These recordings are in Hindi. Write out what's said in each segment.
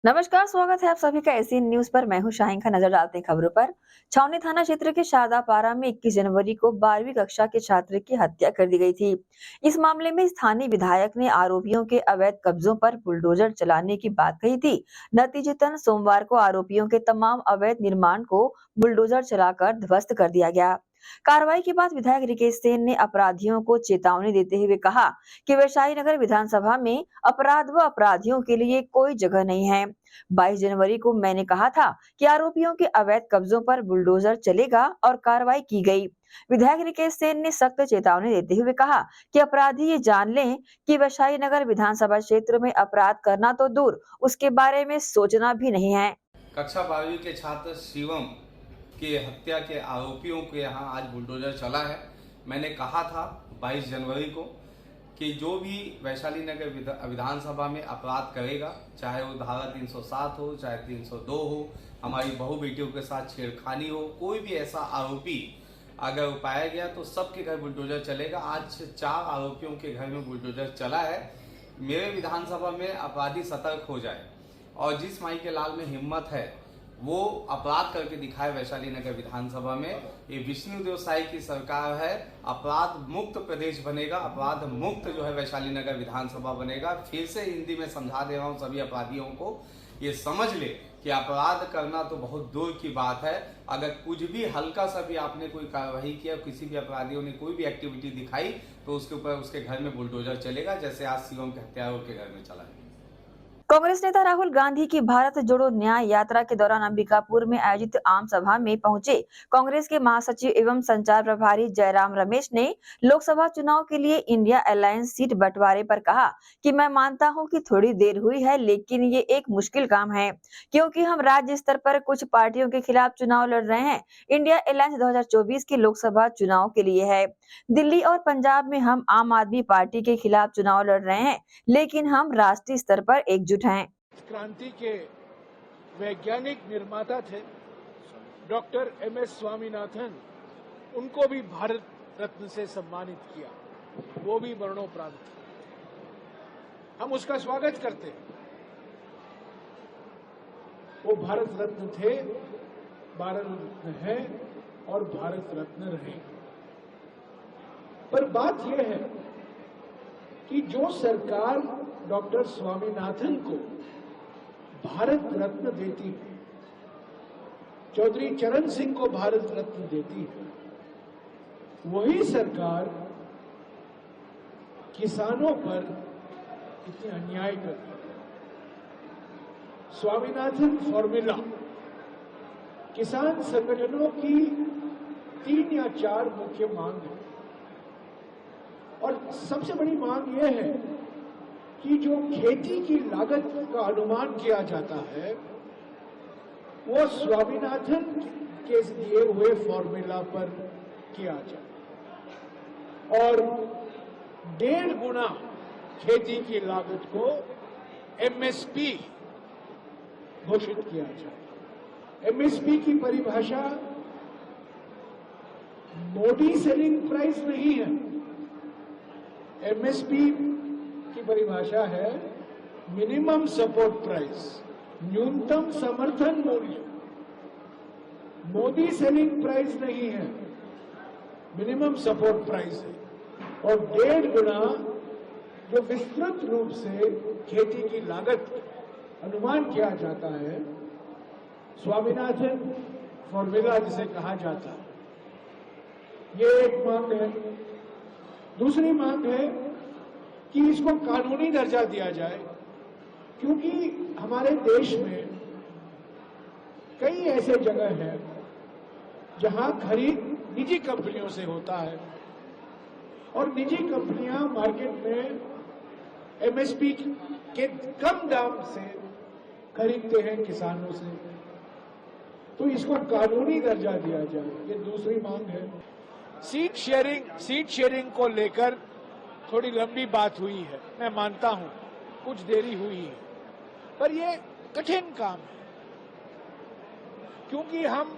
नमस्कार, स्वागत है आप सभी का एसीएन न्यूज पर। मैं हूं शाहीन खान। नजर डालते हैं खबरों पर। छावनी थाना क्षेत्र के शादापारा में 21 जनवरी को 12वीं कक्षा के छात्र की हत्या कर दी गई थी। इस मामले में स्थानीय विधायक ने आरोपियों के अवैध कब्जों पर बुलडोजर चलाने की बात कही थी। नतीजतन सोमवार को आरोपियों के तमाम अवैध निर्माण को बुलडोजर चलाकर ध्वस्त कर दिया गया। कार्रवाई के बाद विधायक रिकेश सेन ने अपराधियों को चेतावनी देते हुए कहा कि वैशाली नगर विधानसभा में अपराध व अपराधियों के लिए कोई जगह नहीं है। 22 जनवरी को मैंने कहा था कि आरोपियों के अवैध कब्जों पर बुलडोजर चलेगा और कार्रवाई की गई। विधायक रिकेश सेन ने सख्त चेतावनी देते हुए कहा कि अपराधी ये जान लें कि वैशाली नगर विधानसभा क्षेत्र में अपराध करना तो दूर, उसके बारे में सोचना भी नहीं है। कक्षा 12वीं के छात्र शिवम के हत्या के आरोपियों के यहाँ आज बुलडोजर चला है। मैंने कहा था 22 जनवरी को कि जो भी वैशाली नगर विधानसभा में अपराध करेगा, चाहे वो धारा 307 हो, चाहे 302 हो, हमारी बहू बेटियों के साथ छेड़खानी हो, कोई भी ऐसा आरोपी अगर पाया गया तो सबके घर बुलडोजर चलेगा। आज 4 आरोपियों के घर में बुलडोजर चला है। मेरे विधानसभा में अपराधी सतर्क हो जाए और जिस माई के लाल में हिम्मत है वो अपराध करके दिखाए। वैशाली नगर विधानसभा में ये विष्णुदेव साई की सरकार है। अपराध मुक्त प्रदेश बनेगा, अपराध मुक्त जो है वैशाली नगर विधानसभा बनेगा। फिर से हिंदी में समझा दे रहा हूँ सभी अपराधियों को, ये समझ ले कि अपराध करना तो बहुत दूर की बात है। अगर कुछ भी हल्का सा भी आपने कोई कार्रवाई किया, किसी भी अपराधियों ने कोई भी एक्टिविटी दिखाई तो उसके ऊपर उसके घर में बुलडोजर चलेगा, जैसे आज शिवम के हत्यारों के घर में चला है। कांग्रेस नेता राहुल गांधी की भारत जोड़ो न्याय यात्रा के दौरान अंबिकापुर में आयोजित आम सभा में पहुंचे कांग्रेस के महासचिव एवं संचार प्रभारी जयराम रमेश ने लोकसभा चुनाव के लिए इंडिया अलायंस सीट बंटवारे पर कहा कि मैं मानता हूं कि थोड़ी देर हुई है, लेकिन ये एक मुश्किल काम है क्योंकि हम राज्य स्तर पर कुछ पार्टियों के खिलाफ चुनाव लड़ रहे हैं। इंडिया अलायंस 2024 के लोकसभा चुनाव के लिए है। दिल्ली और पंजाब में हम आम आदमी पार्टी के खिलाफ चुनाव लड़ रहे हैं, लेकिन हम राष्ट्रीय स्तर पर एकजुट हैं। क्रांति के वैज्ञानिक निर्माता थे डॉक्टर एम.एस. स्वामीनाथन, उनको भी भारत रत्न से सम्मानित किया, वो भी मरणोपरांत। हम उसका स्वागत करते हैं। वो भारत रत्न थे, भारत रत्न है और भारत रत्न रहे। पर बात यह है कि जो सरकार डॉक्टर स्वामीनाथन को भारत रत्न देती है, चौधरी चरण सिंह को भारत रत्न देती है, वही सरकार किसानों पर कितनी अन्याय करती है। स्वामीनाथन फॉर्मूला किसान संगठनों की 3 या 4 मुख्य मांग है और सबसे बड़ी मांग यह है कि जो खेती की लागत का अनुमान किया जाता है वो स्वामीनाथन के दिए हुए फॉर्मूला पर किया जाए और 1.5 गुना खेती की लागत को एमएसपी घोषित किया जाए। एमएसपी की परिभाषा मोदी सेलिंग प्राइस नहीं है। एमएसपी की परिभाषा है मिनिमम सपोर्ट प्राइस, न्यूनतम समर्थन मूल्य। मोदी सेलिंग प्राइस नहीं है, मिनिमम सपोर्ट प्राइस है। और 1.5 गुना जो विस्तृत रूप से खेती की लागत अनुमान किया जाता है, स्वामीनाथन फॉर्मूला जिसे कहा जाता है, ये एक मांग है। दूसरी मांग है कि इसको कानूनी दर्जा दिया जाए, क्योंकि हमारे देश में कई ऐसे जगह हैं जहां खरीद निजी कंपनियों से होता है और निजी कंपनियां मार्केट में एमएसपी के कम दाम से खरीदते हैं किसानों से, तो इसको कानूनी दर्जा दिया जाए, ये दूसरी मांग है। सीट शेयरिंग को लेकर थोड़ी लंबी बात हुई है, मैं मानता हूं कुछ देरी हुई है, पर यह कठिन काम है क्योंकि हम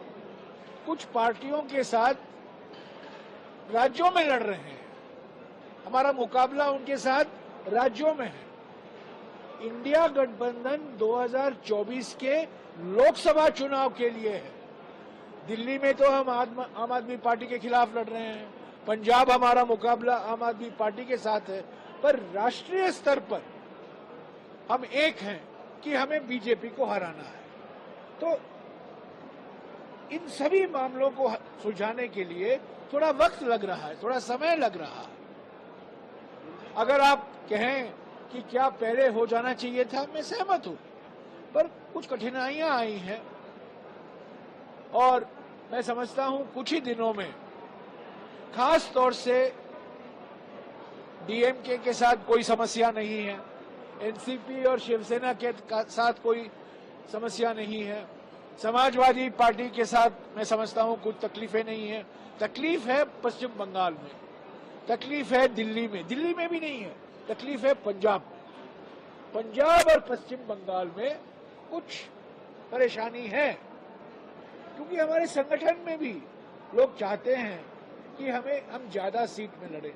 कुछ पार्टियों के साथ राज्यों में लड़ रहे हैं। हमारा मुकाबला उनके साथ राज्यों में है। इंडिया गठबंधन 2024 के लोकसभा चुनाव के लिए है। दिल्ली में तो हम आम आदमी पार्टी के खिलाफ लड़ रहे हैं, पंजाब हमारा मुकाबला आम आदमी पार्टी के साथ है, पर राष्ट्रीय स्तर पर हम एक हैं कि हमें बीजेपी को हराना है। तो इन सभी मामलों को सुलझाने के लिए थोड़ा वक्त लग रहा है, थोड़ा समय लग रहा है। अगर आप कहें कि क्या पहले हो जाना चाहिए था, मैं सहमत हूं, पर कुछ कठिनाइयां आई हैं और मैं समझता हूं कुछ ही दिनों में खास तौर से डीएमके के साथ कोई समस्या नहीं है, एनसीपी और शिवसेना के साथ कोई समस्या नहीं है, समाजवादी पार्टी के साथ मैं समझता हूं कुछ तकलीफें नहीं है। तकलीफ है पश्चिम बंगाल में, तकलीफ है दिल्ली में भी नहीं है, तकलीफ है पंजाब में। पंजाब और पश्चिम बंगाल में कुछ परेशानी है, क्योंकि हमारे संगठन में भी लोग चाहते हैं कि हम ज्यादा सीट में लड़ें।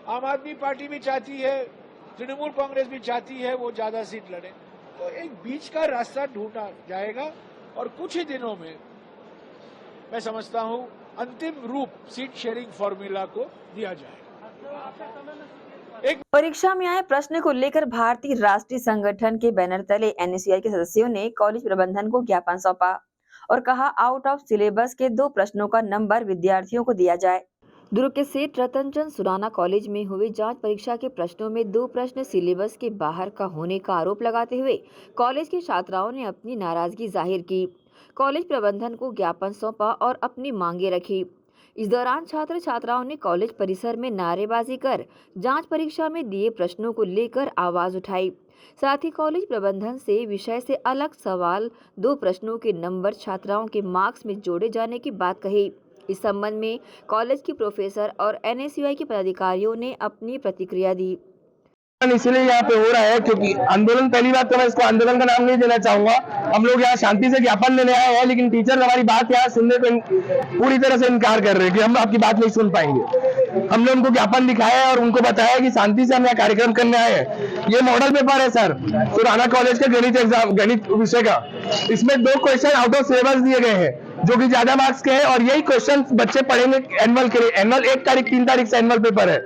आम आदमी पार्टी भी चाहती है, तृणमूल कांग्रेस भी चाहती है वो ज्यादा सीट लड़े। तो एक बीच का रास्ता ढूंढा जाएगा और कुछ ही दिनों में मैं समझता हूं अंतिम रूप सीट शेयरिंग फॉर्मूला को दिया जाएगा। परीक्षा में आए प्रश्न को लेकर भारतीय राष्ट्रीय संगठन के बैनर तले एनएसयूआई के सदस्यों ने कॉलेज प्रबंधन को ज्ञापन सौंपा और कहा आउट ऑफ सिलेबस के 2 प्रश्नों का नंबर विद्यार्थियों को दिया जाए। दुर्ग के सेठ रतनचंद सुराना कॉलेज में हुई जांच परीक्षा के प्रश्नों में 2 प्रश्न सिलेबस के बाहर का होने का आरोप लगाते हुए कॉलेज की छात्राओं ने अपनी नाराजगी जाहिर की। कॉलेज प्रबंधन को ज्ञापन सौंपा और अपनी मांगे रखी। इस दौरान छात्र छात्राओं ने कॉलेज परिसर में नारेबाजी कर जांच परीक्षा में दिए प्रश्नों को लेकर आवाज उठाई। साथ ही कॉलेज प्रबंधन से विषय से अलग सवाल 2 प्रश्नों के नंबर छात्राओं के मार्क्स में जोड़े जाने की बात कही। इस संबंध में कॉलेज की प्रोफेसर और एनएसयूआई के पदाधिकारियों ने अपनी प्रतिक्रिया दी। इसलिए यहाँ पे हो रहा है क्योंकि आंदोलन, पहली बात तो मैं इसको आंदोलन का नाम नहीं देना चाहूंगा। हम लोग यहाँ शांति से ज्ञापन लेने आए हैं, लेकिन टीचर हमारी बात यहाँ सुनने को पूरी तरह से इनकार कर रहे हैं कि हम आपकी बात नहीं सुन पाएंगे। हमने उनको ज्ञापन दिखाया है और उनको बताया कि शांति से हम यहाँ कार्यक्रम करने आए हैं। ये मॉडल पेपर है सर, सुराना कॉलेज के गणित एग्जाम, गणित विषय का। इसमें 2 क्वेश्चन आउट ऑफ सिलेबस दिए गए हैं जो कि ज्यादा मार्क्स के हैं और यही क्वेश्चन बच्चे पढ़ेंगे एनुअल के लिए। एनुअल 1 तारीख 3 तारीख से एनुअल पेपर है,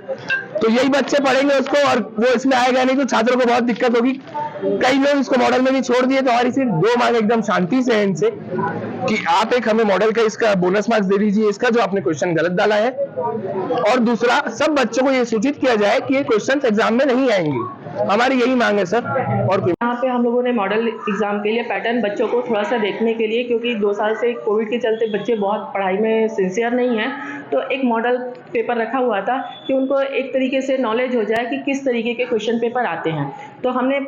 तो यही बच्चे पढ़ेंगे उसको और वो इसमें आएगा नहीं तो छात्रों को बहुत दिक्कत होगी। कई लोग इसको मॉडल में भी छोड़ दिए। तो हमारी सिर्फ 2 मांग एकदम शांति से है इनसे कि आप एक हमें मॉडल का इसका बोनस मार्क्स दे दीजिए, इसका जो आपने क्वेश्चन गलत डाला है, और दूसरा सब बच्चों को ये सूचित किया जाए कि ये क्वेश्चन एग्जाम में नहीं आएंगे। हमारी यही मांग है सर। और यहाँ पे हम लोगों ने मॉडल एग्जाम के लिए पैटर्न बच्चों को थोड़ा सा देखने के लिए, क्योंकि 2 साल से कोविड के चलते बच्चे बहुत पढ़ाई में सिंसियर नहीं हैं, तो एक मॉडल पेपर रखा हुआ था कि उनको एक तरीके से नॉलेज हो जाए कि किस तरीके के क्वेश्चन पेपर आते हैं। तो हमने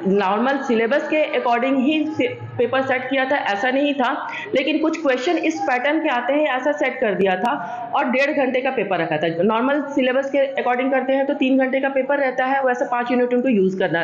नॉर्मल सिलेबस के अकॉर्डिंग ही पेपर सेट किया था, ऐसा नहीं था, लेकिन कुछ क्वेश्चन इस पैटर्न के आते हैं ऐसा सेट कर दिया था और 1.5 घंटे का पेपर रखा था। नॉर्मल सिलेबस के अकॉर्डिंग करते हैं तो 3 घंटे का पेपर रहता है, वैसे 5 यूनिट उनको यूज़ करना,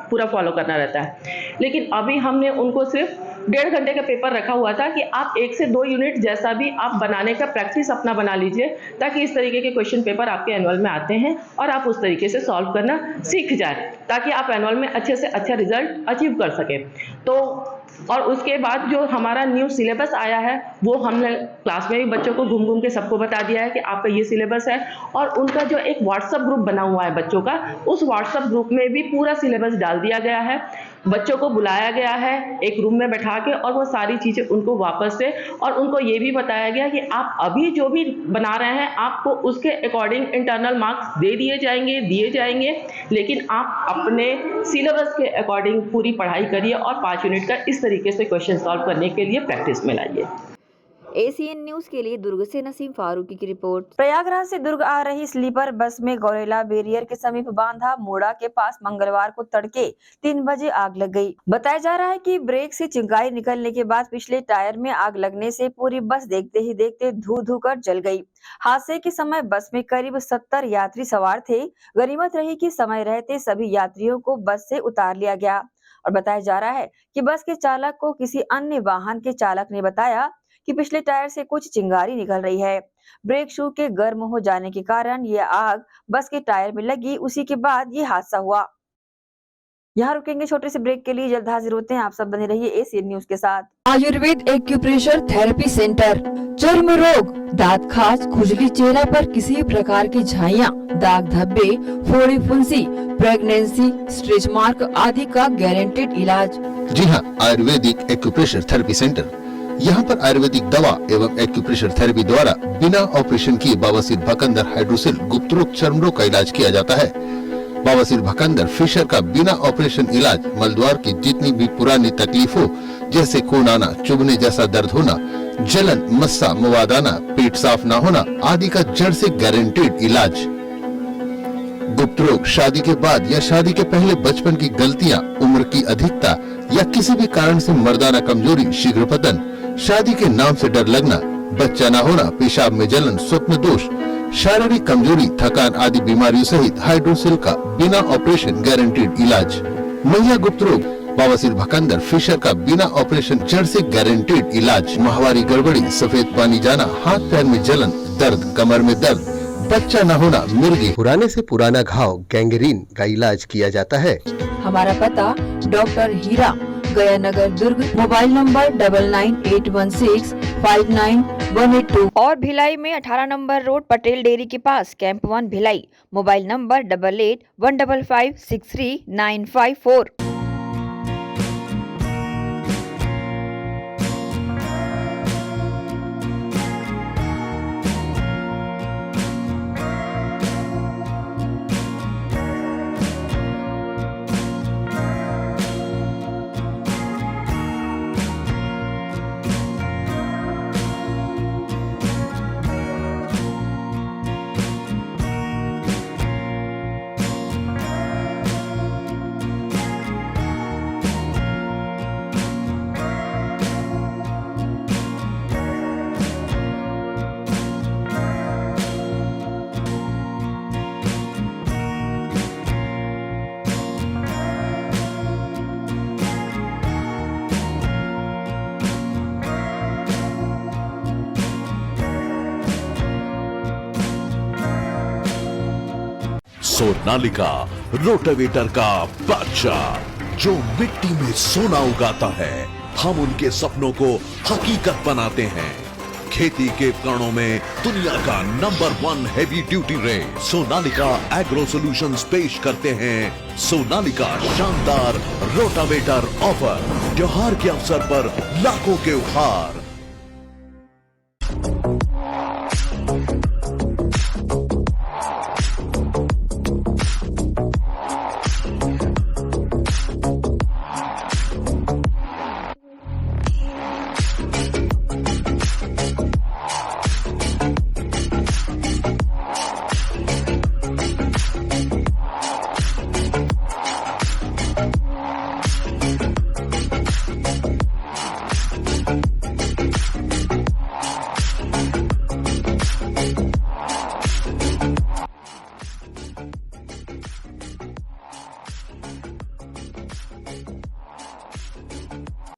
पूरा फॉलो करना रहता है। लेकिन अभी हमने उनको सिर्फ 1.5 घंटे का पेपर रखा हुआ था कि आप 1 से 2 यूनिट जैसा भी आप बनाने का प्रैक्टिस अपना बना लीजिए, ताकि इस तरीके के क्वेश्चन पेपर आपके एनुअल में आते हैं और आप उस तरीके से सॉल्व करना सीख जाए, ताकि आप एनुअल में अच्छे से अच्छा रिजल्ट अचीव कर सकें। तो और उसके बाद जो हमारा न्यू सिलेबस आया है वो हमने क्लास में भी बच्चों को घूम घूम के सबको बता दिया है कि आपका ये सिलेबस है, और उनका जो एक व्हाट्सएप ग्रुप बना हुआ है बच्चों का, उस व्हाट्सएप ग्रुप में भी पूरा सिलेबस डाल दिया गया है। बच्चों को बुलाया गया है एक रूम में बैठा के और वो सारी चीज़ें उनको वापस से, और उनको ये भी बताया गया कि आप अभी जो भी बना रहे हैं आपको उसके अकॉर्डिंग इंटरनल मार्क्स दे दिए जाएंगे, लेकिन आप अपने सिलेबस के अकॉर्डिंग पूरी पढ़ाई करिए और 5 यूनिट का इस तरीके से क्वेश्चन सॉल्व करने के लिए प्रैक्टिस में लाइए। एसीएन न्यूज के लिए दुर्ग से नसीम फारूकी की रिपोर्ट। प्रयागराज से दुर्ग आ रही स्लीपर बस में गौरेला बैरियर के समीप बांधा मोड़ा के पास मंगलवार को तड़के 3 बजे आग लग गई। बताया जा रहा है कि ब्रेक से चिंगारी निकलने के बाद पिछले टायर में आग लगने से पूरी बस देखते ही देखते धू धू कर जल गई। हादसे के समय बस में करीब 70 यात्री सवार थे। गनीमत रही कि समय रहते सभी यात्रियों को बस से उतार लिया गया। और बताया जा रहा है कि बस के चालक को किसी अन्य वाहन के चालक ने बताया कि पिछले टायर से कुछ चिंगारी निकल रही है। ब्रेक शू के गर्म हो जाने के कारण यह आग बस के टायर में लगी, उसी के बाद ये हादसा हुआ। यहाँ रुकेंगे छोटे से ब्रेक के लिए, जल्द हाजिर होते हैं। आप सब बने रहिए एसीएन न्यूज के साथ। आयुर्वेद एक्यूप्रेशर थेरेपी सेंटर, चर्म रोग, दांत खाज, खुजली, चेहरा पर किसी प्रकार की झाइयाँ, दाग धब्बे, फोड़ी फुंसी, प्रेगनेंसी, स्ट्रेच मार्क आदि का गारंटेड इलाज। जी हाँ, आयुर्वेदिक एक्यूप्रेशर थेरेपी सेंटर। यहाँ पर आयुर्वेदिक दवा एवं एक्यूप्रेशर थेरेपी द्वारा बिना ऑपरेशन किए बवासीर, भकंदर, हाइड्रोसिल, गुप्त रोग, चर्म रोग का इलाज किया जाता है। बवासीर, भकंदर, फिशर का बिना ऑपरेशन इलाज, मलद्वार की जितनी भी पुरानी तकलीफ हो, जैसे खून आना, चुभने जैसा दर्द होना, जलन, मस्सा, मवाद आना, पेट साफ न होना आदि का जड़ से गारंटेड इलाज। गुप्त रोग, शादी के बाद या शादी के पहले बचपन की गलतियां, उम्र की अधिकता या किसी भी कारण से मर्दाना कमजोरी, शीघ्र पतन, शादी के नाम से डर लगना, बच्चा न होना, पेशाब में जलन, स्वप्न दोष, शारीरिक कमजोरी, थकान आदि बीमारियों सहित हाइड्रोसिल का बिना ऑपरेशन गारंटेड इलाज। महिला गुप्त रोग, बवासीर, भकंदर, फिशर का बिना ऑपरेशन जड़ से गारंटेड इलाज। माहवारी गड़बड़ी, सफेद पानी जाना, हाथ पैर में जलन, दर्द, कमर में दर्द, बच्चा न होना, मिर्गी, पुराने से पुराना घाव, गैंग्रीन का इलाज किया जाता है। हमारा पता डॉक्टर हीरा, गया नगर, दुर्ग। मोबाइल नंबर 9981659182 और भिलाई में 18 नंबर रोड, पटेल डेयरी के पास, camp 1 Bhilai. Mobile number 8815563954। Sonalika rotavator का बादशाह जो मिट्टी में सोना उगाता है, हम उनके सपनों को हकीकत बनाते हैं। खेती के उपकरणों में दुनिया का number 1 heavy duty range Sonalika agro solutions पेश करते हैं सोनालिका शानदार रोटावेटर ऑफर। त्योहार के अवसर पर लाखों के उपहार।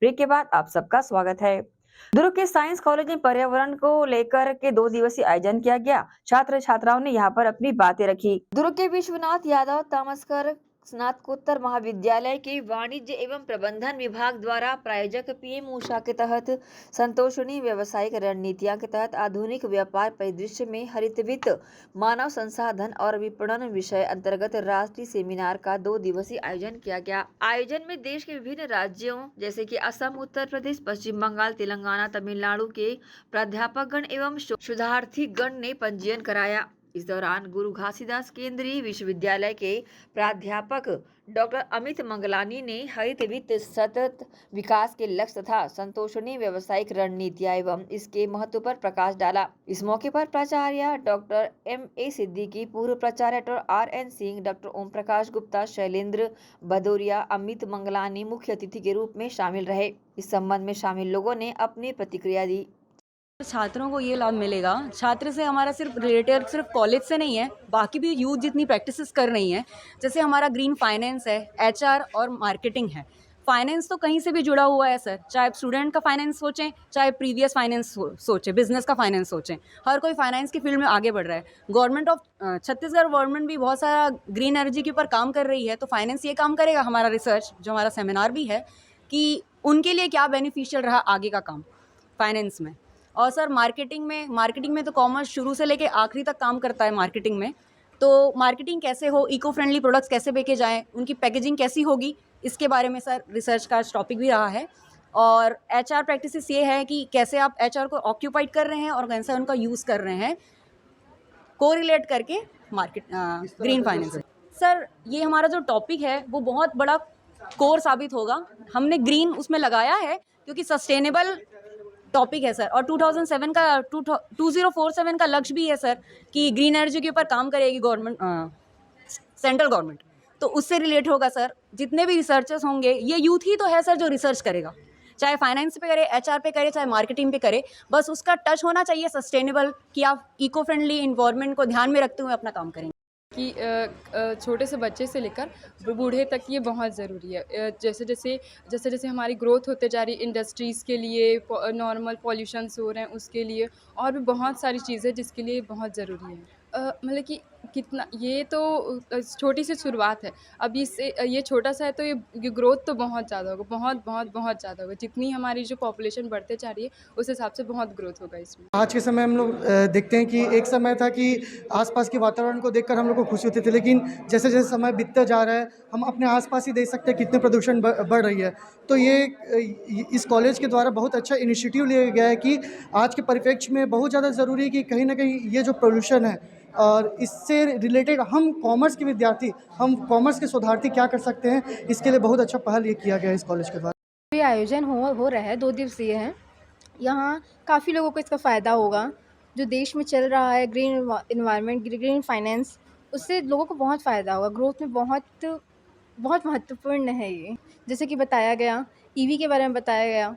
ब्रेक के बाद आप सबका स्वागत है। दुर्ग के साइंस कॉलेज में पर्यावरण को लेकर के 2 दिवसीय आयोजन किया गया। छात्र छात्राओं ने यहां पर अपनी बातें रखी। दुर्ग के विश्वनाथ यादव तामस्कर स्नातकोत्तर महाविद्यालय के वाणिज्य एवं प्रबंधन विभाग द्वारा प्रायोजक पीएम ऊषा के तहत संतोषणी व्यावसायिक रणनीतियां के तहत आधुनिक व्यापार परिदृश्य में हरित वित्त, मानव संसाधन और विपणन विषय अंतर्गत राष्ट्रीय सेमिनार का 2 दिवसीय आयोजन किया गया। आयोजन में देश के विभिन्न राज्यों जैसे कि असम, उत्तर प्रदेश, पश्चिम बंगाल, तेलंगाना, तमिलनाडु के प्राध्यापकगण एवं शोधार्थीगण ने पंजीयन कराया। इस दौरान गुरु घासीदास केंद्रीय विश्वविद्यालय के प्राध्यापक डॉक्टर अमित मंगलानी ने हरित वित्त, सतत विकास के लक्ष्य तथा संतोषणी व्यावसायिक रणनीतियां एवं इसके महत्व पर प्रकाश डाला। इस मौके पर प्राचार्य डॉक्टर M.A. सिद्दीकी, पूर्व प्राचार्य doctor R.N. Singh, doctor Om Prakash Gupta, Shailendra Bhadauria, Amit Mangalani मुख्य अतिथि के रूप में शामिल रहे। इस संबंध में शामिल लोगों ने अपनी प्रतिक्रिया दी। छात्रों को ये लाभ मिलेगा। छात्र से हमारा सिर्फ रिलेटेड सिर्फ कॉलेज से नहीं है, बाकी भी यूथ जितनी प्रैक्टिसेस कर रही हैं, जैसे हमारा ग्रीन फाइनेंस है, HR और मार्केटिंग है। फाइनेंस तो कहीं से भी जुड़ा हुआ है सर, चाहे स्टूडेंट का फाइनेंस सोचें, चाहे प्रीवियस फाइनेंस सोचें, बिजनेस का फाइनेंस सोचें, हर कोई फाइनेंस की फील्ड में आगे बढ़ रहा है। गवर्नमेंट ऑफ छत्तीसगढ़ गवर्नमेंट भी बहुत सारा ग्रीन एनर्जी के ऊपर काम कर रही है, तो फाइनेंस ये काम करेगा, हमारा रिसर्च जो हमारा सेमिनार भी है कि उनके लिए क्या बेनिफिशियल रहा आगे का काम फाइनेंस में। और सर मार्केटिंग में तो कॉमर्स शुरू से लेके आखिरी तक काम करता है मार्केटिंग में, तो मार्केटिंग कैसे हो, इको फ्रेंडली प्रोडक्ट्स कैसे बेचे जाएँ, उनकी पैकेजिंग कैसी होगी, इसके बारे में सर रिसर्च का टॉपिक भी रहा है। और एचआर प्रैक्टिसेस ये है कि कैसे आप एचआर को ऑक्यूपाइड कर रहे हैं और कैसे उनका यूज़ कर रहे हैं, कोरिलेट करके मार्केट ग्रीन फाइनेंस। सर ये हमारा जो टॉपिक है वो बहुत बड़ा कोर साबित होगा, हमने ग्रीन उसमें लगाया है क्योंकि सस्टेनेबल टॉपिक है सर, और 2047 का लक्ष्य भी है सर कि ग्रीन एनर्जी के ऊपर काम करेगी गवर्नमेंट, सेंट्रल गवर्नमेंट, तो उससे रिलेट होगा सर। जितने भी रिसर्चर्स होंगे, ये यूथ ही तो है सर जो रिसर्च करेगा, चाहे फाइनेंस पे करे, एचआर पे करे, चाहे मार्केटिंग पे करे, बस उसका टच होना चाहिए सस्टेनेबल, कि आप इको फ्रेंडली इन्वायरमेंट को ध्यान में रखते हुए अपना काम करेंगे। कि छोटे से बच्चे से लेकर बूढ़े तक ये बहुत ज़रूरी है। जैसे जैसे हमारी ग्रोथ होते जा रही है, इंडस्ट्रीज़ के लिए, नॉर्मल पॉल्यूशंस हो रहे हैं उसके लिए, और भी बहुत सारी चीज़ें जिसके लिए बहुत ज़रूरी है। मतलब कि कितना, ये तो छोटी सी शुरुआत है, अब इससे ये छोटा सा है, तो ये ग्रोथ तो बहुत ज़्यादा होगा, बहुत ज़्यादा होगा। जितनी हमारी जो पॉपुलेशन बढ़ते जा रही है उस हिसाब से बहुत ग्रोथ होगा इसमें। आज के समय हम लोग देखते हैं कि एक समय था कि आसपास के वातावरण को देखकर हम लोग को खुशी होती थी, लेकिन जैसे जैसे समय बीतता जा रहा है हम अपने आसपास ही देख सकते हैं कितने प्रदूषण बढ़ रही है। तो ये इस कॉलेज के द्वारा बहुत अच्छा इनिशिएटिव लिया गया है कि आज के परिप्रेक्ष्य में बहुत ज़्यादा ज़रूरी है कि कहीं ना कहीं ये जो पोल्यूशन है और इससे रिलेटेड हम कॉमर्स के विद्यार्थी, हम कॉमर्स के शोधार्थी क्या कर सकते हैं, इसके लिए बहुत अच्छा पहल ये किया गया है इस कॉलेज के द्वारा। ये आयोजन हो रहा है, 2 दिवसीय है। यहाँ काफ़ी लोगों को इसका फ़ायदा होगा। जो देश में चल रहा है ग्रीन इन्वायरमेंट, ग्रीन फाइनेंस, उससे लोगों को बहुत फ़ायदा होगा। ग्रोथ में बहुत महत्वपूर्ण है ये। जैसे कि बताया गया, ईवी के बारे में बताया गया,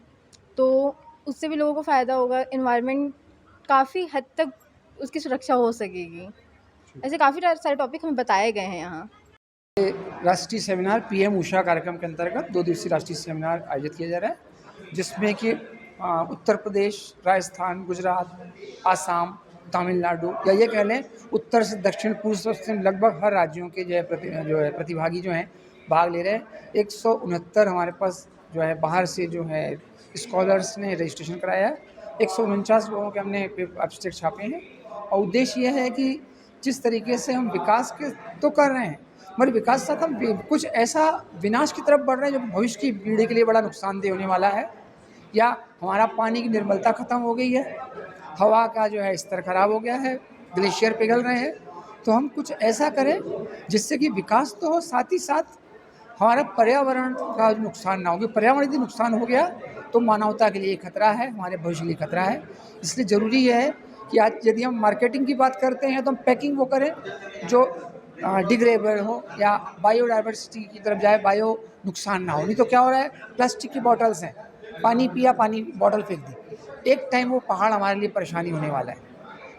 तो उससे भी लोगों को फ़ायदा होगा। इन्वायरमेंट काफ़ी हद तक उसकी सुरक्षा हो सकेगी। ऐसे काफ़ी सारे टॉपिक हमें बताए गए हैं यहाँ। राष्ट्रीय सेमिनार पीएम ऊषा कार्यक्रम के अंतर्गत 2 दिवसीय राष्ट्रीय सेमिनार आयोजित किया जा रहा है, जिसमें कि उत्तर प्रदेश, राजस्थान, गुजरात, आसाम, तमिलनाडु, या ये कह लें उत्तर से दक्षिण, पूर्व से पश्चिम, लगभग हर राज्यों के जो है प्रतिभागी जो हैं भाग ले रहे हैं। 169 हमारे पास जो है बाहर से जो है स्कॉलर्स ने रजिस्ट्रेशन कराया है। 149 लोगों के हमने एब्स्ट्रैक्ट छापे हैं, और उद्देश्य यह है कि जिस तरीके से हम विकास के तो कर रहे हैं, मगर विकास के साथ हम कुछ ऐसा विनाश की तरफ बढ़ रहे हैं जो भविष्य की पीढ़ी के लिए बड़ा नुकसानदेह होने वाला है। या हमारा पानी की निर्मलता ख़त्म हो गई है, हवा का जो है स्तर खराब हो गया है, ग्लेशियर पिघल रहे हैं, तो हम कुछ ऐसा करें जिससे कि विकास तो हो, साथ ही साथ हमारा पर्यावरण का नुकसान ना हो। क्योंकि पर्यावरण यदि नुकसान हो गया तो मानवता के लिए खतरा है, हमारे भविष्य के लिए खतरा है। इसलिए ज़रूरी है कि आज यदि हम मार्केटिंग की बात करते हैं तो हम पैकिंग वो करें जो डिग्रेडेबल हो या बायोडाइवर्सिटी की तरफ जाए, बायो नुकसान ना हो। नहीं तो क्या हो रहा है, प्लास्टिक की बॉटल्स हैं, पानी पिया, पानी बॉटल फेंक दी, एक टाइम वो पहाड़ हमारे लिए परेशानी होने वाला है।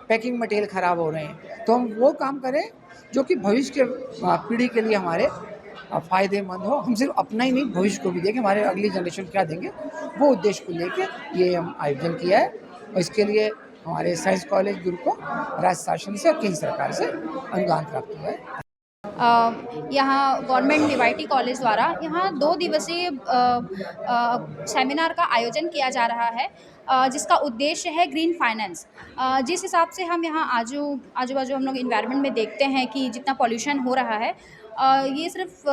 पैकिंग मटेरियल ख़राब हो रहे हैं, तो हम वो काम करें जो कि भविष्य के पीढ़ी के लिए हमारे फ़ायदेमंद हो। हम सिर्फ अपना ही नहीं, भविष्य को भी देखें, हमारे अगली जनरेशन क्या देंगे, वो उद्देश्य को लेके ये हम आयोजन किया है। और इसके लिए हमारे साइंस कॉलेज दुर्ग को राज्य शासन से और केंद्र सरकार से अनुदान प्राप्त हुआ है। यहाँ गवर्नमेंट निवाइटी कॉलेज द्वारा यहाँ 2 दिवसीय सेमिनार का आयोजन किया जा रहा है, जिसका उद्देश्य है ग्रीन फाइनेंस। जिस हिसाब से हम यहाँ आजू बाजू हम लोग इन्वायरमेंट में देखते हैं कि जितना पॉल्यूशन हो रहा है, ये सिर्फ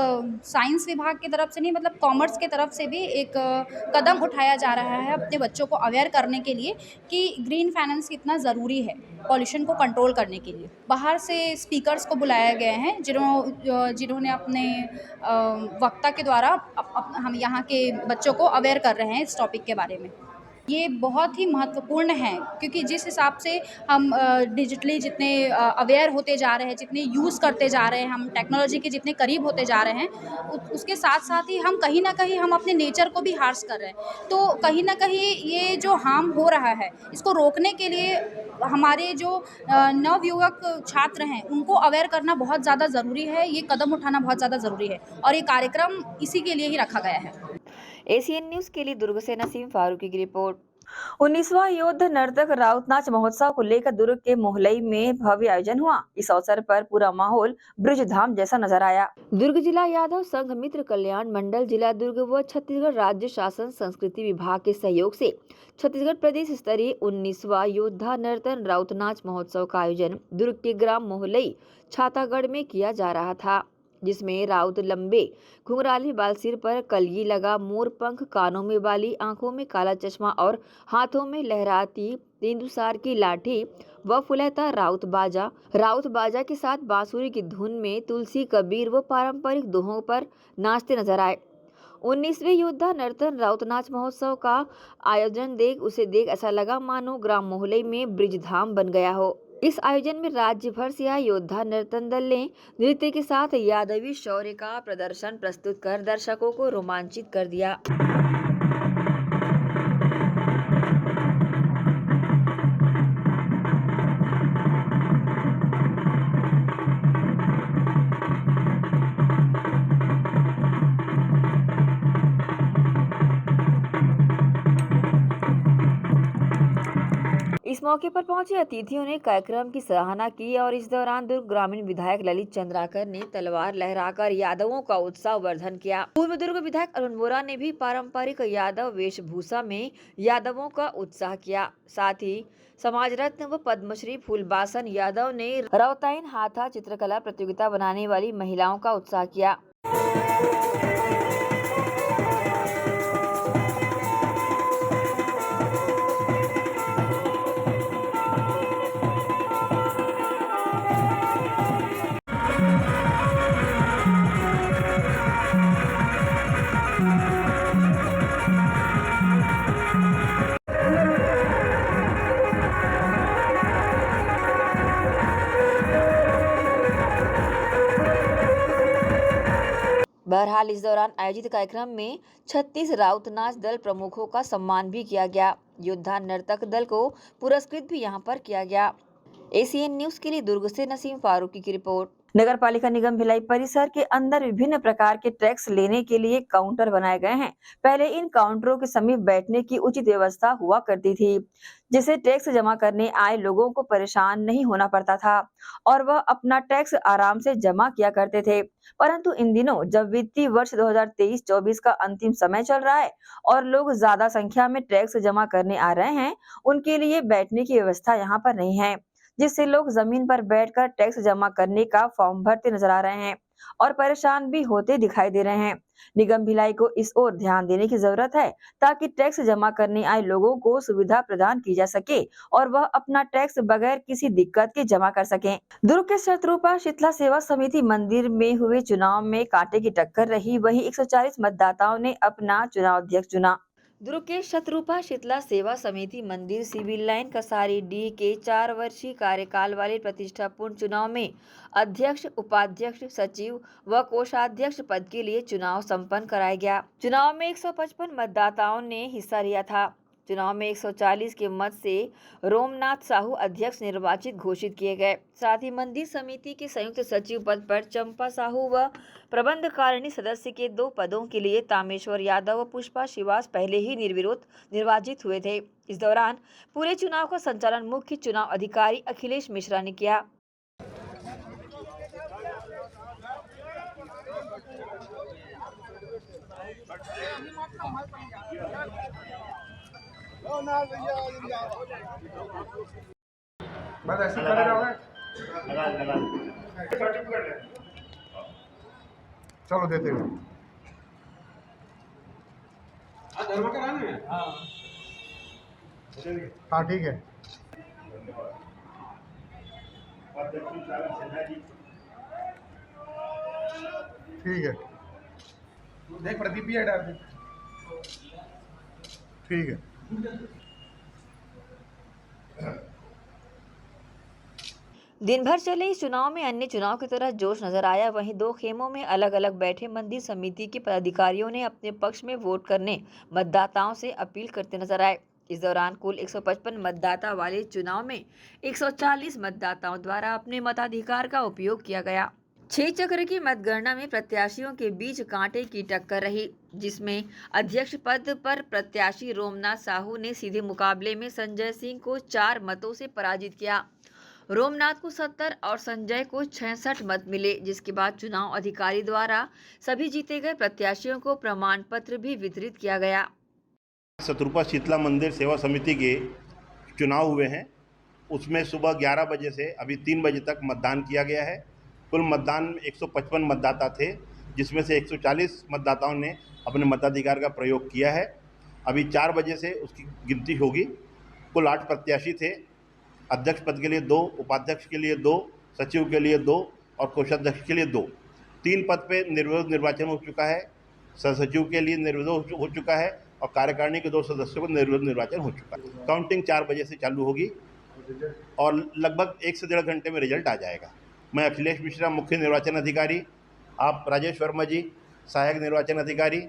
साइंस विभाग की तरफ से नहीं, मतलब कॉमर्स के तरफ से भी एक कदम उठाया जा रहा है अपने बच्चों को अवेयर करने के लिए कि ग्रीन फाइनेंस कितना ज़रूरी है पॉल्यूशन को कंट्रोल करने के लिए। बाहर से स्पीकर्स को बुलाया गया है जिन्होंने अपने वक्ता के द्वारा हम यहाँ के बच्चों को अवेयर कर रहे हैं इस टॉपिक के बारे में। ये बहुत ही महत्वपूर्ण है, क्योंकि जिस हिसाब से हम डिजिटली जितने अवेयर होते जा रहे हैं, जितने यूज़ करते जा रहे हैं, हम टेक्नोलॉजी के जितने करीब होते जा रहे हैं, उसके साथ साथ ही हम कहीं ना कहीं हम अपने नेचर को भी हार्श कर रहे हैं। तो कहीं ना कहीं ये जो हार्म हो रहा है, इसको रोकने के लिए हमारे जो नवयुवक छात्र हैं उनको अवेयर करना बहुत ज़्यादा ज़रूरी है, ये कदम उठाना बहुत ज़्यादा ज़रूरी है, और ये कार्यक्रम इसी के लिए ही रखा गया है। एसीएन न्यूज के लिए दुर्ग से नसीम फारूकी की रिपोर्ट। 19वां युद्ध नर्तक राउतनाच महोत्सव को लेकर दुर्ग के मोहलई में भव्य आयोजन हुआ। इस अवसर पर पूरा माहौल ब्रज धाम जैसा नजर आया। दुर्ग जिला यादव संघ मित्र कल्याण मंडल जिला दुर्ग व छत्तीसगढ़ राज्य शासन संस्कृति विभाग के सहयोग से छत्तीसगढ़ प्रदेश स्तरीय 19वां योद्धा नर्तन राउतनाच महोत्सव का आयोजन दुर्ग के ग्राम मोहलई छातागढ़ में किया जा रहा था, जिसमें राउत लंबे घुंघराले बाल, सिर पर कलगी लगा मोर पंख, कानों में बाली, आंखों में काला चश्मा और हाथों में लहराती तेंदुसार की लाठी व फुलहता राउत बाजा के साथ बांसुरी की धुन में तुलसी कबीर व पारंपरिक दोहों पर नाचते नजर आए। 19वें योद्धा नर्तन राउतनाच महोत्सव का आयोजन देख ऐसा लगा मानो ग्राम मोहलई में ब्रिज धाम बन गया हो। इस आयोजन में राज्य भर से आए योद्धा नर्तन दल ने नृत्य के साथ यादवी शौर्य का प्रदर्शन प्रस्तुत कर दर्शकों को रोमांचित कर दिया। इस मौके पर पहुंचे अतिथियों ने कार्यक्रम की सराहना की और इस दौरान दुर्ग ग्रामीण विधायक ललित चंद्राकर ने तलवार लहराकर यादवों का उत्साह वर्धन किया। पूर्व दुर्ग विधायक अरुण बोरा ने भी पारंपरिक यादव वेशभूषा में यादवों का उत्साह किया। साथ ही समाज रत्न व पद्मश्री फूलबासन यादव ने रौताइन हाथा चित्रकला प्रतियोगिता बनाने वाली महिलाओं का उत्साह किया। बहरहाल इस दौरान आयोजित कार्यक्रम में 36 राउतनाच दल प्रमुखों का सम्मान भी किया गया। योद्धा नर्तक दल को पुरस्कृत भी यहां पर किया गया। एसीएन न्यूज के लिए दुर्ग से नसीम फारूकी की रिपोर्ट। नगर पालिका निगम भिलाई परिसर के अंदर विभिन्न प्रकार के टैक्स लेने के लिए काउंटर बनाए गए हैं। पहले इन काउंटरों के समीप बैठने की उचित व्यवस्था हुआ करती थी, जिससे टैक्स जमा करने आए लोगों को परेशान नहीं होना पड़ता था और वह अपना टैक्स आराम से जमा किया करते थे। परंतु इन दिनों जब वित्तीय वर्ष 2023-24 का अंतिम समय चल रहा है और लोग ज्यादा संख्या में टैक्स जमा करने आ रहे हैं, उनके लिए बैठने की व्यवस्था यहाँ पर नहीं है, जिससे लोग जमीन पर बैठकर टैक्स जमा करने का फॉर्म भरते नजर आ रहे हैं और परेशान भी होते दिखाई दे रहे हैं। निगम भिलाई को इस ओर ध्यान देने की जरूरत है ताकि टैक्स जमा करने आए लोगों को सुविधा प्रदान की जा सके और वह अपना टैक्स बगैर किसी दिक्कत के जमा कर सकें। दुर्ग के शत्रुपा शीतला सेवा समिति मंदिर में हुए चुनाव में कांटे की टक्कर रही, वहीं 140 मतदाताओं ने अपना चुनाव अध्यक्ष चुना। दुर्ग के शत्रुपा शीतला सेवा समिति मंदिर सिविल लाइन कसारी डी के 4 वर्षीय कार्यकाल वाले प्रतिष्ठापूर्ण चुनाव में अध्यक्ष, उपाध्यक्ष, सचिव व कोषाध्यक्ष पद के लिए चुनाव संपन्न कराया गया। चुनाव में 155 मतदाताओं ने हिस्सा लिया था। चुनाव में 140 के मत से रोमनाथ साहू अध्यक्ष निर्वाचित घोषित किए गए। साथ ही मंदिर समिति के संयुक्त सचिव पद पर चंपा साहू व प्रबंधकारिणी सदस्य के 2 पदों के लिए तामेश्वर यादव व पुष्पा श्रीवास पहले ही निर्विरोध निर्वाचित हुए थे। इस दौरान पूरे चुनाव का संचालन मुख्य चुनाव अधिकारी अखिलेश मिश्रा ने किया। बस ऐसे खड़े रहोगे। चलो देते हैं। हाँ ठीक है। ठीक है। देख प्रदीप भी है। ठीक है। दिन भर चले इस चुनाव में अन्य चुनाव की तरह जोश नजर आया। वहीं 2 खेमों में अलग अलग बैठे मंदिर समिति के पदाधिकारियों ने अपने पक्ष में वोट करने मतदाताओं से अपील करते नजर आए। इस दौरान कुल 155 मतदाता वाले चुनाव में 140 मतदाताओं द्वारा अपने मताधिकार का उपयोग किया गया। 6 चक्र की मतगणना में प्रत्याशियों के बीच कांटे की टक्कर रही, जिसमें अध्यक्ष पद पर प्रत्याशी रोमनाथ साहू ने सीधे मुकाबले में संजय सिंह को 4 मतों से पराजित किया। रोमनाथ को 70 और संजय को 66 मत मिले, जिसके बाद चुनाव अधिकारी द्वारा सभी जीते गए प्रत्याशियों को प्रमाण पत्र भी वितरित किया गया। शत्रुपा शीतला मंदिर सेवा समिति के चुनाव हुए हैं, उसमें सुबह 11 बजे से अभी 3 बजे तक मतदान किया गया है। कुल मतदान 155 मतदाता थे, जिसमें से 140 मतदाताओं ने अपने मताधिकार का प्रयोग किया है। अभी 4 बजे से उसकी गिनती होगी। कुल 8 प्रत्याशी थे। अध्यक्ष पद के लिए 2, उपाध्यक्ष के लिए 2, सचिव के लिए 2 और कोषाध्यक्ष के लिए 2। 3 पद पे निर्विरोध निर्वाचन हो चुका है। सचिव के लिए निर्विरोध हो चुका है और कार्यकारिणी के 2 सदस्यों को निर्विरोध निर्वाचन हो चुका है। काउंटिंग 4 बजे से चालू होगी और लगभग 1 से 1.5 घंटे में रिजल्ट आ जाएगा। मैं अखिलेश मिश्रा, मुख्य निर्वाचन अधिकारी, आप राजेश वर्मा जी सहायक निर्वाचन अधिकारी,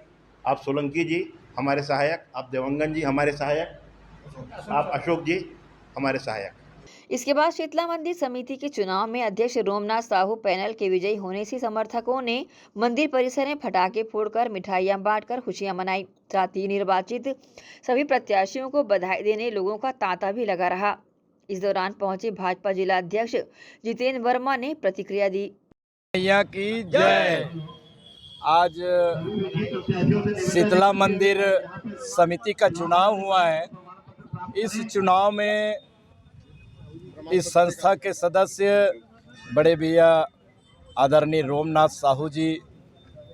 आप सोलंकी जी हमारे सहायक, आप देवंगन जी हमारे सहायक, आप अशोक जी हमारे सहायक। इसके बाद शीतला मंदिर समिति के चुनाव में अध्यक्ष रोमनाथ साहू पैनल के विजयी होने से समर्थकों ने मंदिर परिसर में पटाखे फोड़कर मिठाइयां बांटकर खुशियां मनाई। साथ ही निर्वाचित सभी प्रत्याशियों को बधाई देने लोगों का तांता भी लगा रहा। इस दौरान पहुंचे भाजपा जिला अध्यक्ष जितेंद्र वर्मा ने प्रतिक्रिया दी। मैया की जय। आज शीतला मंदिर समिति का चुनाव हुआ है। इस चुनाव में इस संस्था के सदस्य बड़े भैया आदरणीय रोमनाथ साहू जी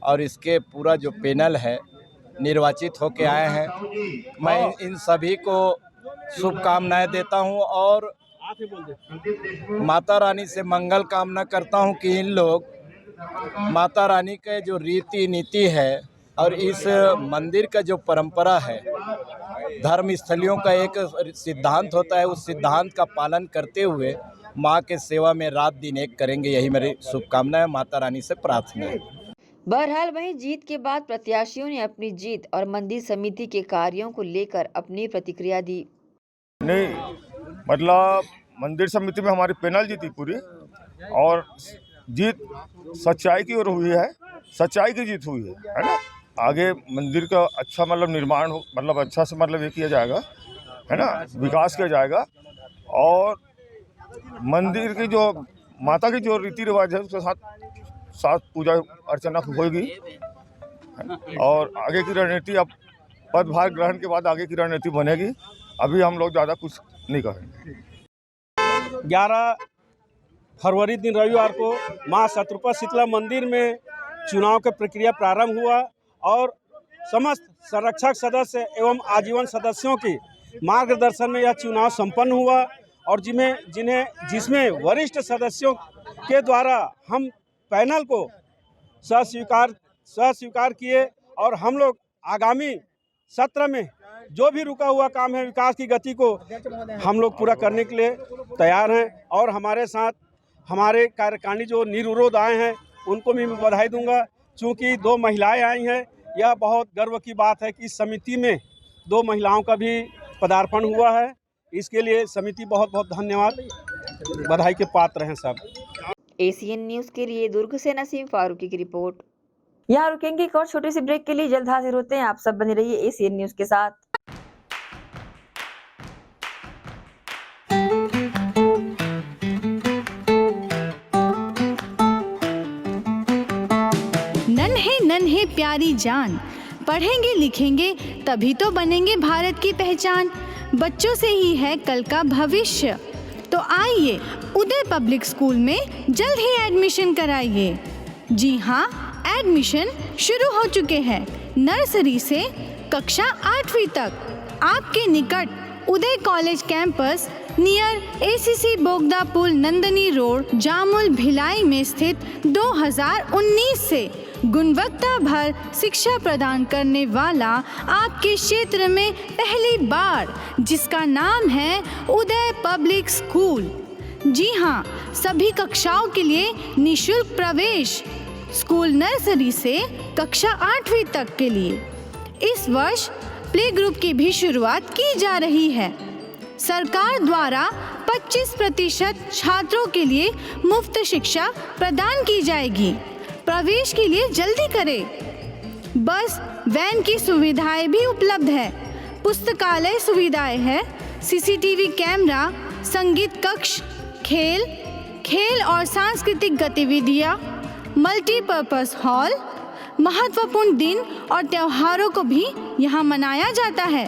और इसके पूरा जो पैनल है निर्वाचित होके आए हैं। मैं इन सभी को शुभकामनाएं देता हूं और माता रानी से मंगल कामना करता हूं कि इन लोग माता रानी के जो रीति नीति है और इस मंदिर का जो परंपरा है, धर्म स्थलियों का एक सिद्धांत होता है, उस सिद्धांत का पालन करते हुए माँ के सेवा में रात दिन एक करेंगे। यही मेरी शुभकामना है, माता रानी से प्रार्थना है। बहरहाल वहीं जीत के बाद प्रत्याशियों ने अपनी जीत और मंदिर समिति के कार्यों को लेकर अपनी प्रतिक्रिया दी। नहीं, मतलब मंदिर समिति में हमारी पैनल जीती पूरी और जीत सच्चाई की ओर हुई है, सच्चाई की जीत हुई है ना। आगे मंदिर का अच्छा मतलब निर्माण हो, मतलब अच्छा से मतलब ये किया जाएगा, है ना, विकास किया जाएगा और मंदिर की जो माता की जो रीति रिवाज है उसके साथ पूजा अर्चना होगी और आगे की रणनीति अब पदभार ग्रहण के बाद आगे की रणनीति बनेगी। अभी हम लोग ज़्यादा कुछ नहीं करेंगे। 11 फरवरी दिन रविवार को माँ शत्रुपा शीतला मंदिर में चुनाव की प्रक्रिया प्रारंभ हुआ और समस्त संरक्षक सदस्य एवं आजीवन सदस्यों के मार्गदर्शन में यह चुनाव संपन्न हुआ और जिसमें वरिष्ठ सदस्यों के द्वारा हम पैनल को स्वीकार किए और हम लोग आगामी सत्र में जो भी रुका हुआ काम है विकास की गति को हम लोग पूरा करने के लिए तैयार हैं और हमारे साथ हमारे कार्यकारिणी जो निर्विरोध आए हैं उनको भी मैं बधाई दूंगा। चूँकि 2 महिलाएं आई हैं, यह बहुत गर्व की बात है कि इस समिति में 2 महिलाओं का भी पदार्पण हुआ है। इसके लिए समिति बहुत बहुत धन्यवाद, बधाई के पात्र हैं सब। एसीएन न्यूज़ के लिए दुर्ग से नसीम फारूकी की रिपोर्ट। यहाँ रुकेंगे एक और छोटी सी ब्रेक के लिए, जल्द हाजिर होते हैं। आप सब बने रहिए एसीएन न्यूज़ के साथ। नन्हे प्यारी जान, पढ़ेंगे लिखेंगे तभी तो बनेंगे भारत की पहचान। बच्चों से ही है कल का भविष्य, तो आइए उदय पब्लिक स्कूल में जल्द ही एडमिशन कराइए। जी हाँ, एडमिशन शुरू हो चुके हैं। नर्सरी से कक्षा 8वीं तक आपके निकट उदय कॉलेज कैंपस नियर एसीसी बोगदा पुल, नंदनी रोड, जामुल, भिलाई में स्थित 2019 से गुणवत्ता भर शिक्षा प्रदान करने वाला आपके क्षेत्र में पहली बार, जिसका नाम है उदय पब्लिक स्कूल। जी हाँ, सभी कक्षाओं के लिए निःशुल्क प्रवेश। स्कूल नर्सरी से कक्षा 8वीं तक के लिए इस वर्ष प्ले ग्रुप की भी शुरुआत की जा रही है। सरकार द्वारा 25% छात्रों के लिए मुफ्त शिक्षा प्रदान की जाएगी। प्रवेश के लिए जल्दी करें। बस वैन की सुविधाएं भी उपलब्ध है। पुस्तकालय सुविधाएं है, सीसीटीवी कैमरा, संगीत कक्ष, खेल और सांस्कृतिक गतिविधियां, मल्टीपर्पज हॉल, महत्वपूर्ण दिन और त्योहारों को भी यहाँ मनाया जाता है।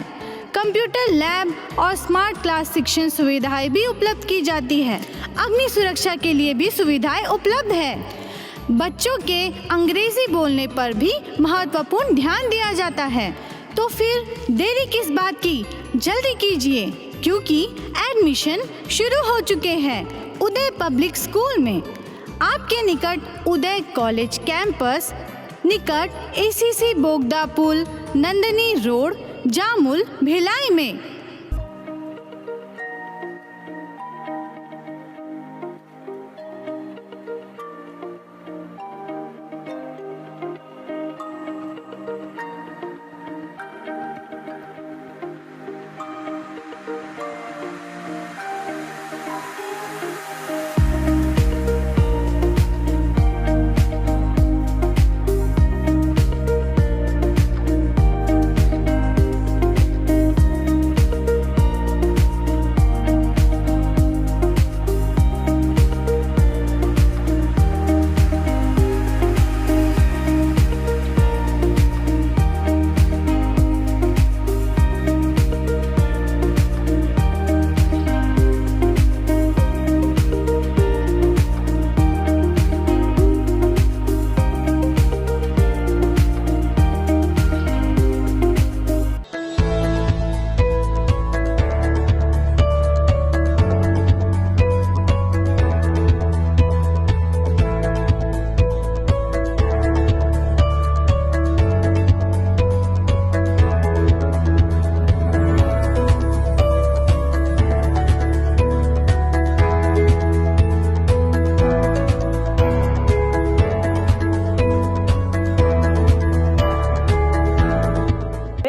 कंप्यूटर लैब और स्मार्ट क्लास शिक्षण सुविधाएं भी उपलब्ध की जाती है। अग्नि सुरक्षा के लिए भी सुविधाएं उपलब्ध है। बच्चों के अंग्रेजी बोलने पर भी महत्वपूर्ण ध्यान दिया जाता है। तो फिर देरी किस बात की, जल्दी कीजिए क्योंकि एडमिशन शुरू हो चुके हैं। उदय पब्लिक स्कूल में आपके निकट उदय कॉलेज कैंपस निकट एसीसी बोगदा पुल, नंदनी रोड, जामुल, भिलाई में।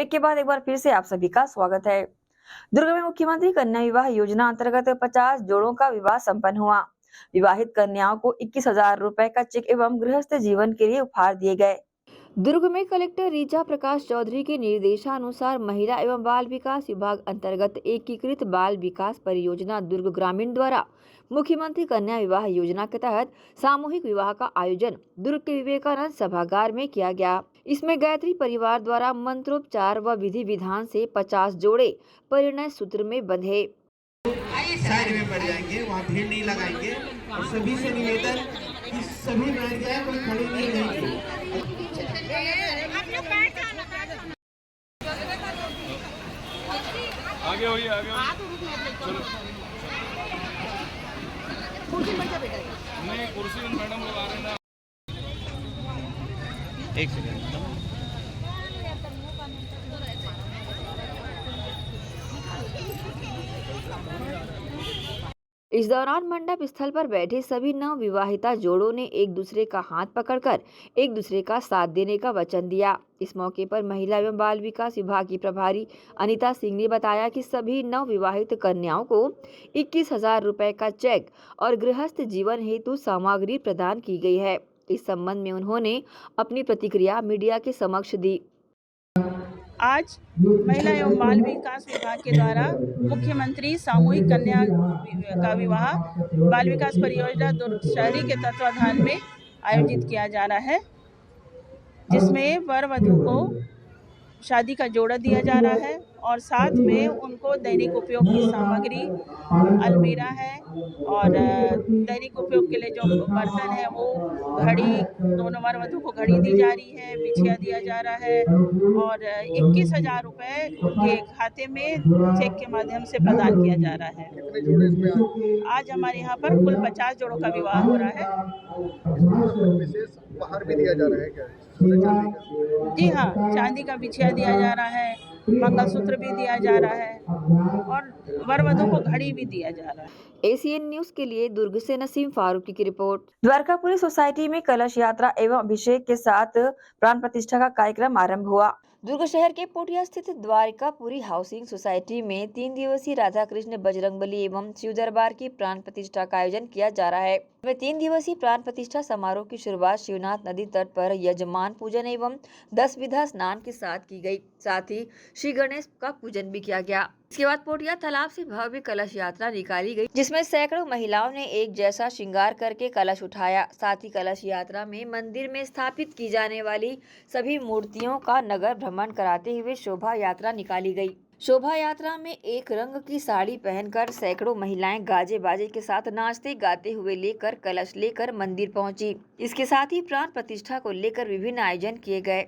के बाद एक बार फिर से आप सभी का स्वागत है। दुर्ग में मुख्यमंत्री कन्या विवाह योजना अंतर्गत 50 जोड़ों का विवाह संपन्न हुआ। विवाहित कन्याओं को 21,000 रुपए का चेक एवं गृहस्थ जीवन के लिए उपहार दिए गए। दुर्ग में कलेक्टर रीचा प्रकाश चौधरी के निर्देशानुसार महिला एवं बाल विकास विभाग अंतर्गत एकीकृत बाल विकास परियोजना दुर्ग ग्रामीण द्वारा मुख्यमंत्री कन्या विवाह योजना के तहत सामूहिक विवाह का आयोजन दुर्ग के विवेकानंद सभागार में किया गया। इसमें गायत्री परिवार द्वारा मंत्रोपचार व विधि विधान से 50 जोड़े परिणय सूत्र में बंधे। साइड में बढ़ जाएंगे, वहाँ भीड़ नहीं लगाएंगे और सभी से निवेदन कि सभी बैठ जाए, कोई खड़ी नहीं रहेगी। आगे होइए, आगे चलो। नहीं, कुर्सी में मैडम लोग आ रहे हैं। एक सेकंड। इस दौरान मंडप स्थल पर बैठे सभी नव विवाहिता जोड़ों ने एक दूसरे का हाथ पकड़कर एक दूसरे का साथ देने का वचन दिया। इस मौके पर महिला एवं बाल विकास विभाग की प्रभारी अनीता सिंह ने बताया कि सभी नव विवाहित कन्याओं को 21,000 रुपए का चेक और गृहस्थ जीवन हेतु सामग्री प्रदान की गई है। इस संबंध में उन्होंने अपनी प्रतिक्रिया मीडिया के समक्ष दी। आज महिला एवं बाल विकास विभाग के द्वारा मुख्यमंत्री सामूहिक कन्या का विवाह बाल विकास परियोजना दुर्ग शहरी के तत्वाधान में आयोजित किया जा रहा है, जिसमें वर वधू को शादी का जोड़ा दिया जा रहा है और साथ में उनको दैनिक उपयोग की सामग्री, अलमीरा है और दैनिक उपयोग के लिए जो बर्तन है वो घड़ी, दोनों वर वधू को घड़ी दी जा रही है, बिछिया दिया जा रहा है और 21,000 रुपये उनके खाते में चेक के माध्यम से प्रदान किया जा रहा है। आज हमारे यहाँ पर कुल 50 जोड़ों का विवाह हो रहा है। विशेष उपहार भी दिया जा रहा है क्या? जी हाँ, चांदी का बिछिया दिया जा रहा है, मंगलसूत्र भी दिया जा रहा है और वर वधू को घड़ी भी दिया जा रहा है। एसीएन न्यूज के लिए दुर्ग से नसीम फारूकी की रिपोर्ट। द्वारकापुरी सोसाइटी में कलश यात्रा एवं अभिषेक के साथ प्राण प्रतिष्ठा का कार्यक्रम आरंभ हुआ। दुर्ग शहर के पोटिया स्थित द्वारिकापुरी हाउसिंग सोसाइटी में 3 दिवसीय राधा कृष्ण बजरंगबली एवं शिव दरबार की प्राण प्रतिष्ठा का आयोजन किया जा रहा है। 3 दिवसीय प्राण प्रतिष्ठा समारोह की शुरुआत शिवनाथ नदी तट पर यजमान पूजन एवं 10 विधा स्नान के साथ की गई। साथ ही श्री गणेश का पूजन भी किया गया। इसके बाद पोटिया तालाब से भव्य कलश यात्रा निकाली गई, जिसमें सैकड़ों महिलाओं ने एक जैसा श्रृंगार करके कलश उठाया। साथ ही कलश यात्रा में मंदिर में स्थापित की जाने वाली सभी मूर्तियों का नगर भ्रमण कराते हुए शोभा यात्रा निकाली गई। शोभा यात्रा में एक रंग की साड़ी पहनकर सैकड़ों महिलाएं गाजे बाजे के साथ नाचते गाते हुए लेकर कलश लेकर मंदिर पहुंची। इसके साथ ही प्राण प्रतिष्ठा को लेकर विभिन्न आयोजन किए गए।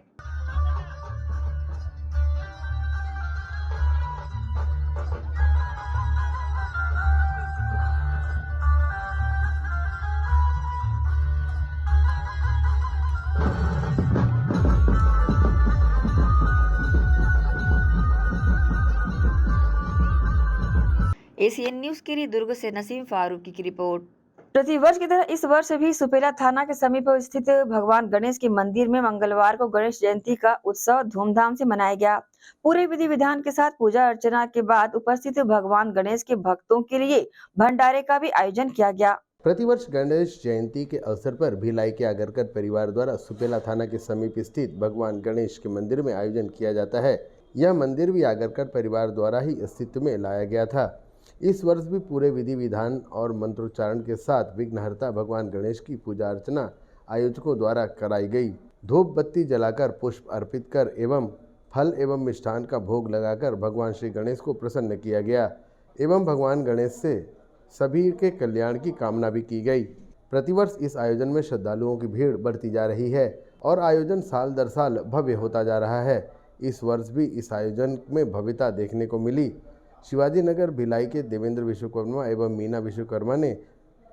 एसीएन न्यूज के लिए दुर्ग से नसीम फारूकी की रिपोर्ट। प्रतिवर्ष की तरह इस वर्ष भी सुपेला थाना के समीप स्थित भगवान गणेश के मंदिर में मंगलवार को गणेश जयंती का उत्सव धूमधाम से मनाया गया। पूरे विधि विधान के साथ पूजा अर्चना के बाद उपस्थित भगवान गणेश के भक्तों के लिए भंडारे का भी आयोजन किया गया। प्रतिवर्ष गणेश जयंती के अवसर पर भिलाई के आगरकर परिवार द्वारा सुपेला थाना के समीप स्थित भगवान गणेश के मंदिर में आयोजन किया जाता है। यह मंदिर भी आगरकर परिवार द्वारा ही अस्तित्व में लाया गया था। इस वर्ष भी पूरे विधि विधान और मंत्रोच्चारण के साथ विघ्नहर्ता भगवान गणेश की पूजा अर्चना आयोजकों द्वारा कराई गई। धूप बत्ती जलाकर पुष्प अर्पित कर एवं फल एवं मिष्ठान का भोग लगाकर भगवान श्री गणेश को प्रसन्न किया गया एवं भगवान गणेश से सभी के कल्याण की कामना भी की गई। प्रतिवर्ष इस आयोजन में श्रद्धालुओं की भीड़ बढ़ती जा रही है और आयोजन साल दर साल भव्य होता जा रहा है। इस वर्ष भी इस आयोजन में भव्यता देखने को मिली। शिवाजी नगर भिलाई के देवेंद्र विश्वकर्मा एवं मीना विश्वकर्मा ने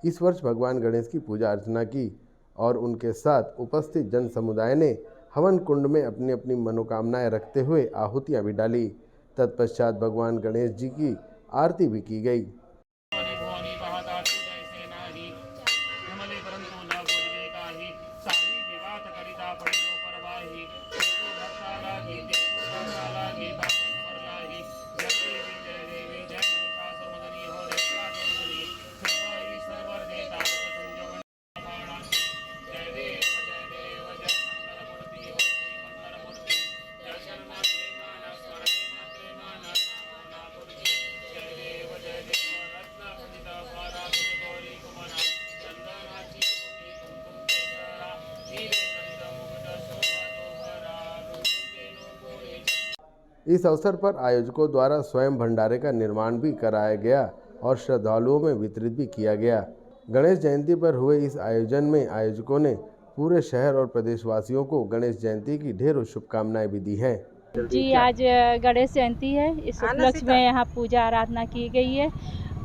इस वर्ष भगवान गणेश की पूजा अर्चना की और उनके साथ उपस्थित जन समुदाय ने हवन कुंड में अपनी अपनी मनोकामनाएं रखते हुए आहुतियां भी डाली। तत्पश्चात भगवान गणेश जी की आरती भी की गई। इस अवसर पर आयोजकों द्वारा स्वयं भंडारे का निर्माण भी कराया गया और श्रद्धालुओं में वितरित भी किया गया। गणेश जयंती पर हुए इस आयोजन में आयोजकों ने पूरे शहर और प्रदेशवासियों को गणेश जयंती की ढेरों शुभकामनाएं भी दी हैं। जी, आज गणेश जयंती है। इस उपलक्ष्य में यहाँ पूजा आराधना की गई है।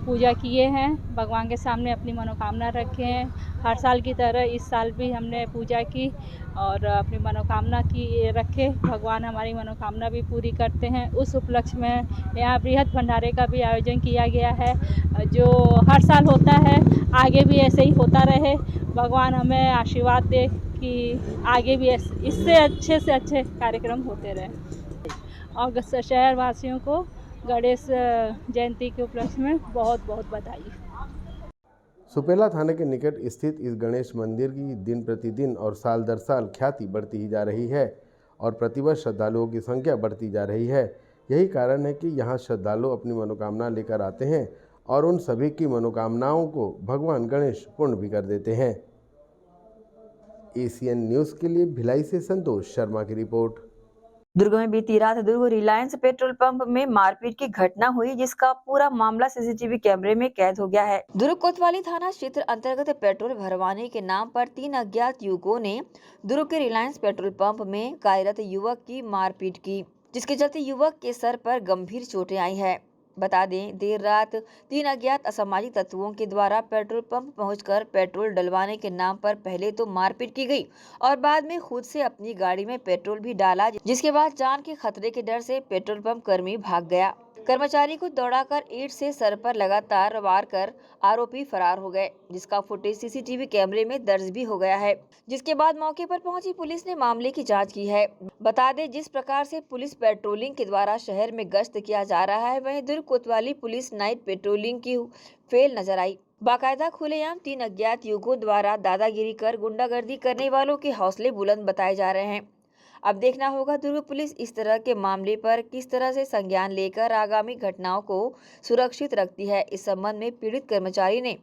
पूजा किए हैं, भगवान के सामने अपनी मनोकामना रखे हैं। हर साल की तरह इस साल भी हमने पूजा की और अपनी मनोकामना की रखे। भगवान हमारी मनोकामना भी पूरी करते हैं। उस उपलक्ष्य में यहाँ बृहद भंडारे का भी आयोजन किया गया है, जो हर साल होता है। आगे भी ऐसे ही होता रहे। भगवान हमें आशीर्वाद दे कि आगे भी इससे अच्छे कार्यक्रम होते रहे। और शहरवासियों को गणेश जयंती के उपलक्ष्य में बहुत बहुत बधाई। सुपेला थाने के निकट स्थित इस गणेश मंदिर की दिन प्रतिदिन और साल दर साल ख्याति बढ़ती ही जा रही है और प्रतिवर्ष श्रद्धालुओं की संख्या बढ़ती जा रही है। यही कारण है कि यहाँ श्रद्धालु अपनी मनोकामना लेकर आते हैं और उन सभी की मनोकामनाओं को भगवान गणेश पूर्ण भी कर देते हैं। एसीएन न्यूज़ के लिए भिलाई से संतोष शर्मा की रिपोर्ट। दुर्ग में बीती रात दुर्ग रिलायंस पेट्रोल पंप में मारपीट की घटना हुई, जिसका पूरा मामला सीसीटीवी कैमरे में कैद हो गया है। दुर्ग कोतवाली थाना क्षेत्र अंतर्गत पेट्रोल भरवाने के नाम पर 3 अज्ञात युवकों ने दुर्ग के रिलायंस पेट्रोल पंप में कार्यरत युवक की मारपीट की, जिसके चलते युवक के सर पर गंभीर चोटें आई है। बता दें, देर रात 3 अज्ञात असामाजिक तत्वों के द्वारा पेट्रोल पंप पहुंचकर पेट्रोल डलवाने के नाम पर पहले तो मारपीट की गई और बाद में खुद से अपनी गाड़ी में पेट्रोल भी डाला, जिसके बाद जान के खतरे के डर से पेट्रोल पंप कर्मी भाग गया। कर्मचारी को दौड़ाकर ईंट से सर पर लगातार वार कर आरोपी फरार हो गए, जिसका फुटेज सीसीटीवी कैमरे में दर्ज भी हो गया है। जिसके बाद मौके पर पहुंची पुलिस ने मामले की जांच की है। बता दें, जिस प्रकार से पुलिस पेट्रोलिंग के द्वारा शहर में गश्त किया जा रहा है, वहीं दुर्ग कोतवाली पुलिस नाइट पेट्रोलिंग की फेल नजर आई। बाकायदा खुलेआम 3 अज्ञात युवकों द्वारा दादागिरी कर गुंडागर्दी करने वालों के हौसले बुलंद बताए जा रहे हैं। अब देखना होगा दुर्ग पुलिस इस तरह के मामले पर किस तरह से संज्ञान लेकर आगामी घटनाओं को सुरक्षित रखती है। इस संबंध में पीड़ित कर्मचारी ने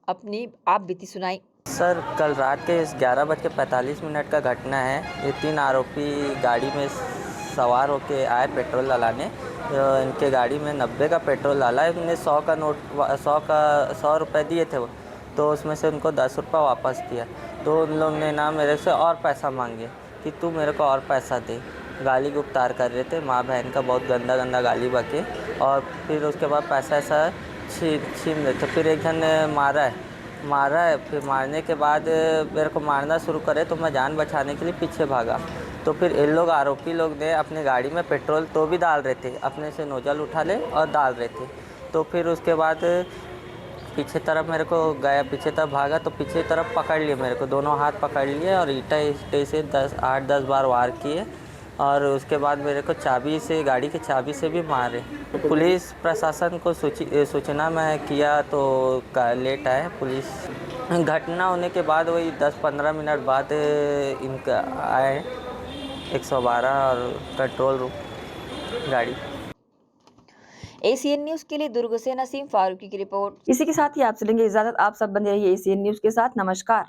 अपनी आप बीती सुनाई। सर, कल रात के 11:45 का घटना है। ये 3 आरोपी गाड़ी में सवार होके आए पेट्रोल डलाने। इनके गाड़ी में 90 का पेट्रोल डाला है। इनने 100 का नोट 100 रुपये दिए थे वो, तो उसमें से उनको 10 रुपये वापस किया। तो उन लोग ने ना मेरे से और पैसा मांगे कि तू मेरे को और पैसा दे। गाली गुफ्तार कर रहे थे, माँ बहन का बहुत गंदा गंदा गाली बके, और फिर उसके बाद पैसा ऐसा छीन रहे थे। फिर एक जन ने मारा है। फिर मारने के बाद मेरे को मारना शुरू करे, तो मैं जान बचाने के लिए पीछे भागा। तो फिर इन लोग आरोपी लोग ने अपनी गाड़ी में पेट्रोल तो भी डाल रहे थे, अपने से नोजल उठा ले और डाल रहे थे। तो फिर उसके बाद पीछे तरफ मेरे को गया, पीछे तरफ भागा तो पीछे तरफ पकड़ लिए मेरे को, दोनों हाथ पकड़ लिए और ईंटे से 8-10 बार वार किए। और उसके बाद मेरे को चाबी से, गाड़ी की चाबी से भी मारे। पुलिस प्रशासन को सूचना मैं किया तो लेट आए पुलिस। घटना होने के बाद वही 10-15 मिनट बाद इनका आए 112 और कंट्रोल रूम गाड़ी। ACN न्यूज के लिए दुर्ग से नसीम फारूकी की रिपोर्ट। इसी के साथ ही आपसे लेंगे इजाजत। आप सब बने रहिए ACN न्यूज के साथ। नमस्कार।